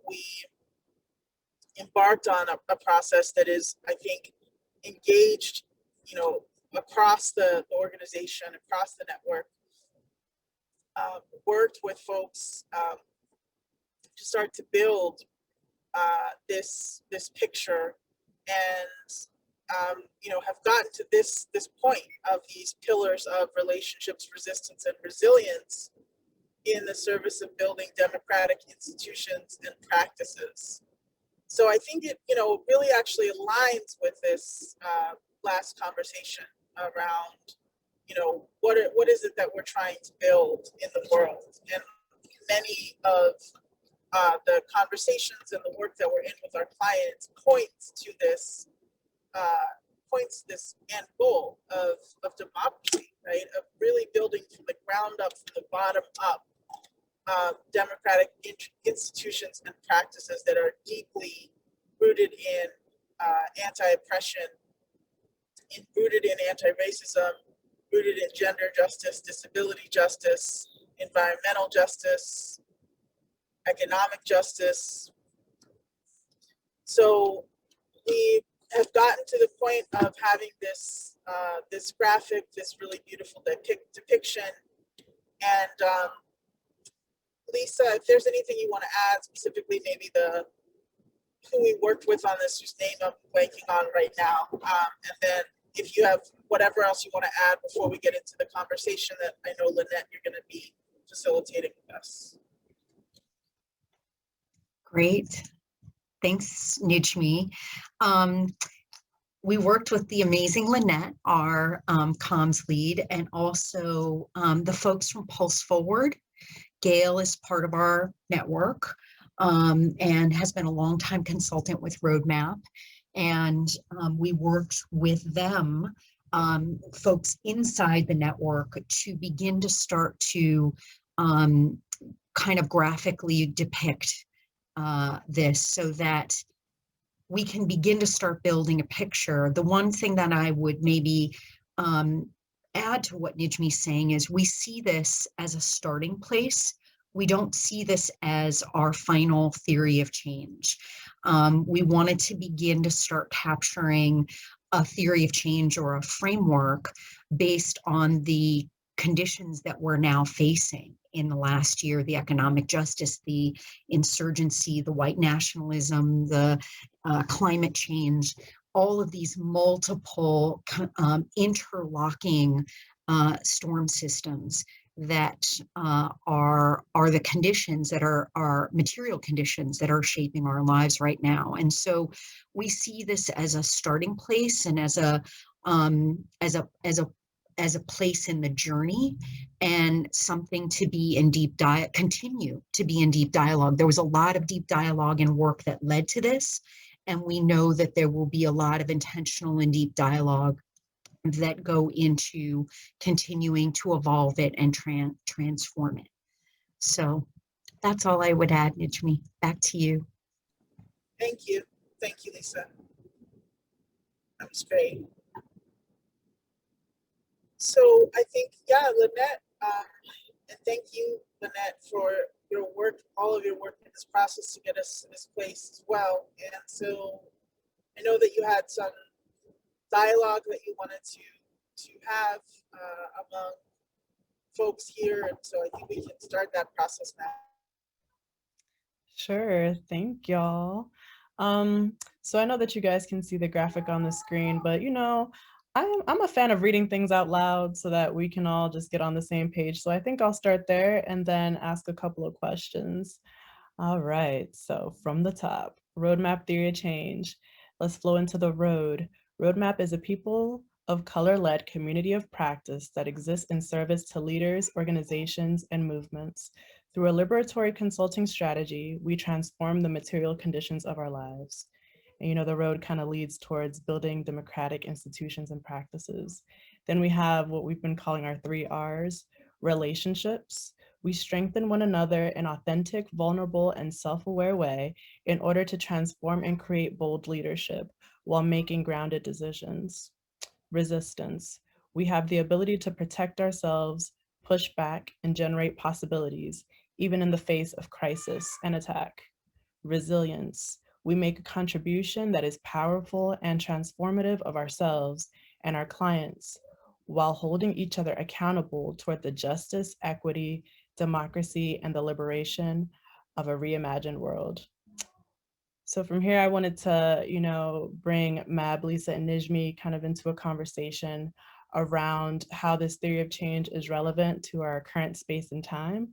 we embarked on a process that is, I think, engaged, across the organization, across the network, worked with folks to start to build this picture, and have gotten to this point of these pillars of relationships, resistance, and resilience in the service of building democratic institutions and practices. So I think it really actually aligns with this last conversation around what is it that we're trying to build in the world, and many of the conversations and the work that we're in with our clients points to this end goal of democracy, right? Of really building from the ground up, from the bottom up, democratic institutions and practices that are deeply rooted in anti-oppression, rooted in anti-racism, rooted in gender justice, disability justice, environmental justice, economic justice. So we have gotten to the point of having this graphic, this really beautiful depiction. And Lisa, if there's anything you want to add, specifically maybe who we worked with on this, whose name I'm blanking on right now, and then if you have whatever else you want to add before we get into the conversation that I know, Lynette, you're going to be facilitating with us. Great. Thanks, Nijmi. We worked with the amazing Lynette, our comms lead, and also the folks from Pulse Forward. Gail is part of our network and has been a longtime consultant with RoadMap. And we worked with them, folks inside the network, to begin to start to kind of graphically depict this so that we can begin to start building a picture. The one thing that I would maybe add to what Nijmi's saying is we see this as a starting place. We don't see this as our final theory of change. We wanted to begin to start capturing a theory of change or a framework based on the conditions that we're now facing in the last year: the economic justice, the insurgency, the white nationalism, the climate change, all of these multiple interlocking storm systems that are the conditions that are material conditions that are shaping our lives right now. And so we see this as a starting place and as a place in the journey, and something to be in continue to be in deep dialogue. There was a lot of deep dialogue and work that led to this, and we know that there will be a lot of intentional and deep dialogue that go into continuing to evolve it and transform it. So that's all I would add, Nijmi. Back to you. Thank you, Lisa. That was great. So I think, Lynette, and thank you, Lynette, for your work, all of your work in this process to get us to this place as well. And so I know that you had some dialogue that you wanted to have among folks here, and so I think we can start that process now. Sure, thank y'all. So I know that you guys can see the graphic on the screen, but I'm a fan of reading things out loud so that we can all just get on the same page. So I think I'll start there and then ask a couple of questions. All right, so from the top, roadmap theory of change. Let's flow into the road. RoadMap is a people of color-led community of practice that exists in service to leaders, organizations, and movements. Through a liberatory consulting strategy, we transform the material conditions of our lives. And the road kind of leads towards building democratic institutions and practices. Then we have what we've been calling our 3 R's: relationships. We strengthen one another in authentic, vulnerable, and self-aware way in order to transform and create bold leadership while making grounded decisions. Resistance. We have the ability to protect ourselves, push back, and generate possibilities, even in the face of crisis and attack. resilience. We make a contribution that is powerful and transformative of ourselves and our clients, while holding each other accountable toward the justice, equity, democracy, and the liberation of a reimagined world. So from here, I wanted to, bring Mab, Lisa, and Nijmi kind of into a conversation around how this theory of change is relevant to our current space and time.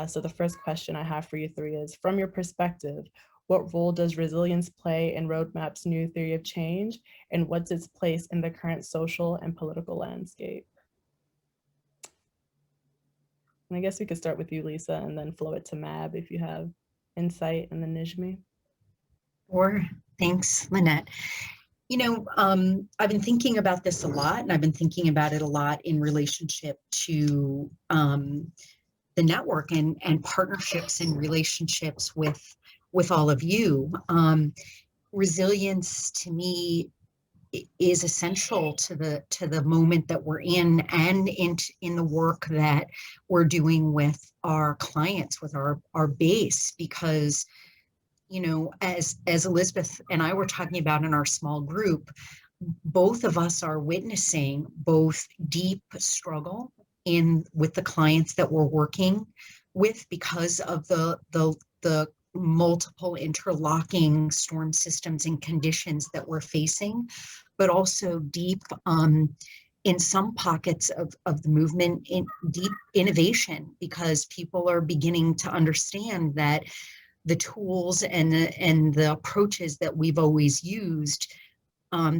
So the first question I have for you three is, from your perspective, what role does resilience play in RoadMap's new theory of change, and what's its place in the current social and political landscape? And I guess we could start with you, Lisa, and then flow it to Mab if you have insight, and then Nijmi. Or thanks, Lynette. I've been thinking about this a lot, and I've been thinking about it a lot in relationship to the network and partnerships and relationships with all of you. Resilience to me is essential to the moment that we're in, and in the work that we're doing with our clients, with our base, because as Elizabeth and I were talking about in our small group, both of us are witnessing both deep struggle with the clients that we're working with because of the multiple interlocking storm systems and conditions that we're facing, but also deep in some pockets of the movement, in deep innovation, because people are beginning to understand that the tools and the approaches that we've always used,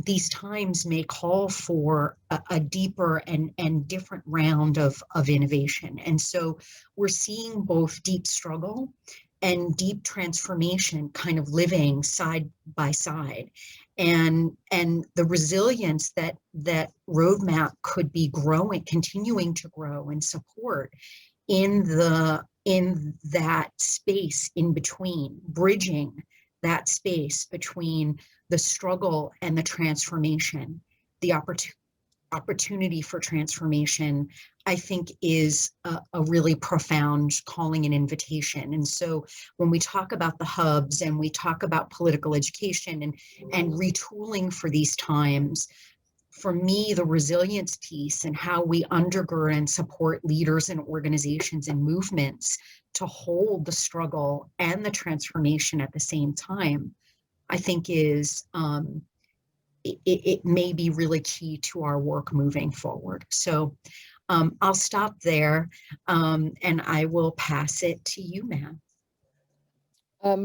these times may call for a deeper and different round of innovation. And so we're seeing both deep struggle and deep transformation kind of living side by side. And the resilience that RoadMap could be growing, continuing to grow and support in that space in between, bridging that space between the struggle and the transformation, the opportunity for transformation, I think is a really profound calling and invitation. And so when we talk about the hubs and we talk about political education and retooling for these times, for me, the resilience piece and how we undergird and support leaders and organizations and movements to hold the struggle and the transformation at the same time, I think is, it may be really key to our work moving forward. So I'll stop there, and I will pass it to you, ma'am.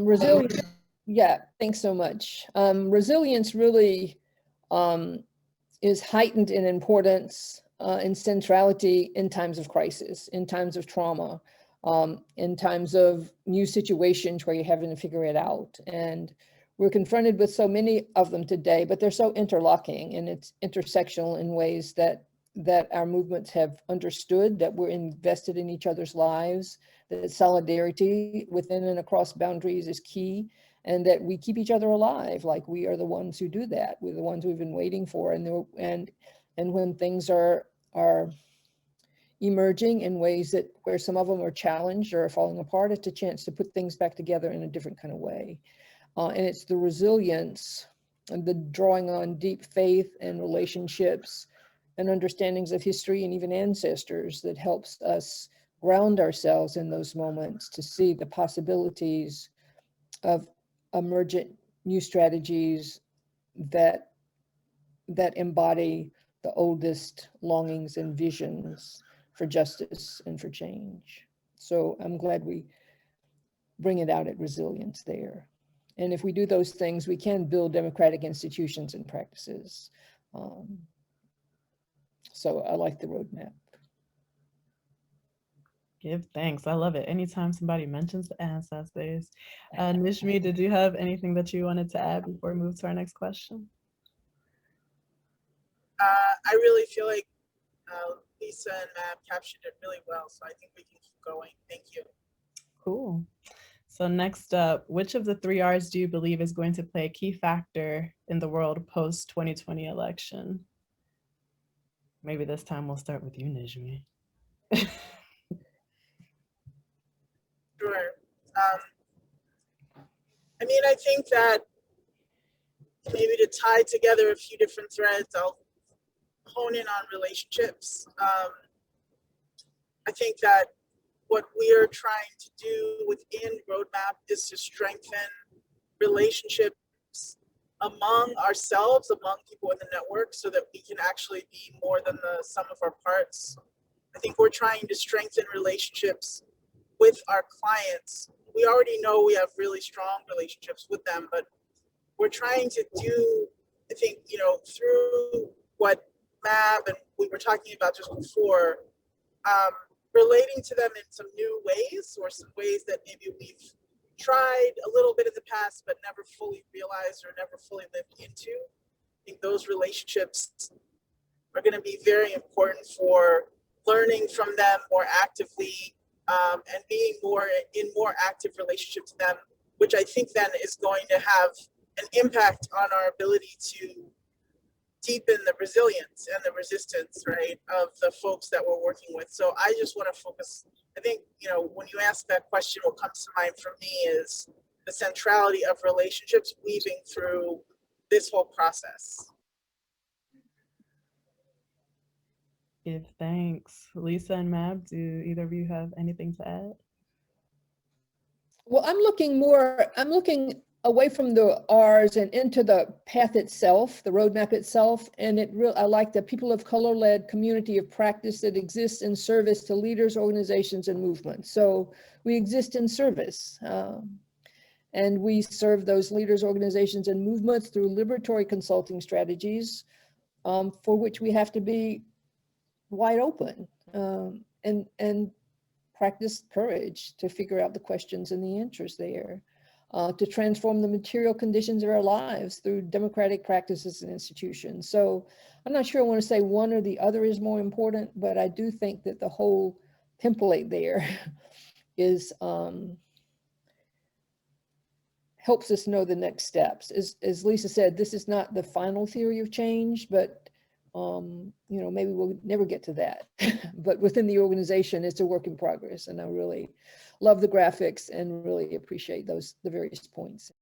Resilience, yeah, thanks so much. Resilience really is heightened in importance and centrality in times of crisis, in times of trauma, in times of new situations where you're having to figure it out. And we're confronted with so many of them today, but they're so interlocking and it's intersectional in ways that our movements have understood, that we're invested in each other's lives, that solidarity within and across boundaries is key, and that we keep each other alive. Like, we are the ones who do that. We're the ones we've been waiting for. And when things are emerging in ways that where some of them are challenged or are falling apart, it's a chance to put things back together in a different kind of way. And it's the resilience and the drawing on deep faith and relationships and understandings of history and even ancestors that helps us ground ourselves in those moments to see the possibilities of emergent new strategies that embody the oldest longings and visions for justice and for change. So I'm glad we bring it out at resilience there. And if we do those things, we can build democratic institutions and practices. So I like the roadmap. Give thanks. I love it. Anytime somebody mentions the ancestors. Nijmi, did you have anything that you wanted to add before we move to our next question? I really feel like Lisa and Mab captured it really well, so I think we can keep going. Thank you. Cool. So next up, which of the 3 R's do you believe is going to play a key factor in the world post-2020 election? Maybe this time we'll start with you, Nijmi. Sure. I mean, I think that maybe to tie together a few different threads, I'll hone in on relationships. I think that what we are trying to do within RoadMap is to strengthen relationships among ourselves, among people in the network, so that we can actually be more than the sum of our parts. I think we're trying to strengthen relationships with our clients. We already know we have really strong relationships with them, but we're trying to do, I think, you know, through what Mab and we were talking about just before, relating to them in some new ways, or some ways that maybe we've tried a little bit in the past but never fully realized or never fully lived into. I think those relationships are going to be very important for learning from them more actively, and being more in more active relationship to them, which I think then is going to have an impact on our ability to deepen the resilience and the resistance, right, of the folks that we're working with. So I just want to focus, I think, you know, when you ask that question, what comes to mind for me is the centrality of relationships weaving through this whole process. Give thanks. Lisa and Mab, do either of you have anything to add? Well, I'm looking away from the R's and into the path itself, the roadmap itself. And I like the people of color-led community of practice that exists in service to leaders, organizations, and movements. So we exist in service. And we serve those leaders, organizations, and movements through liberatory consulting strategies, for which we have to be wide open, and practice courage to figure out the questions and the answers there, to transform the material conditions of our lives through democratic practices and institutions. So I'm not sure I want to say one or the other is more important, but I do think that the whole template there is helps us know the next steps. As Lisa said, this is not the final theory of change, but you know, maybe we'll never get to that. But within the organization, it's a work in progress. And I really love the graphics and really appreciate the various points.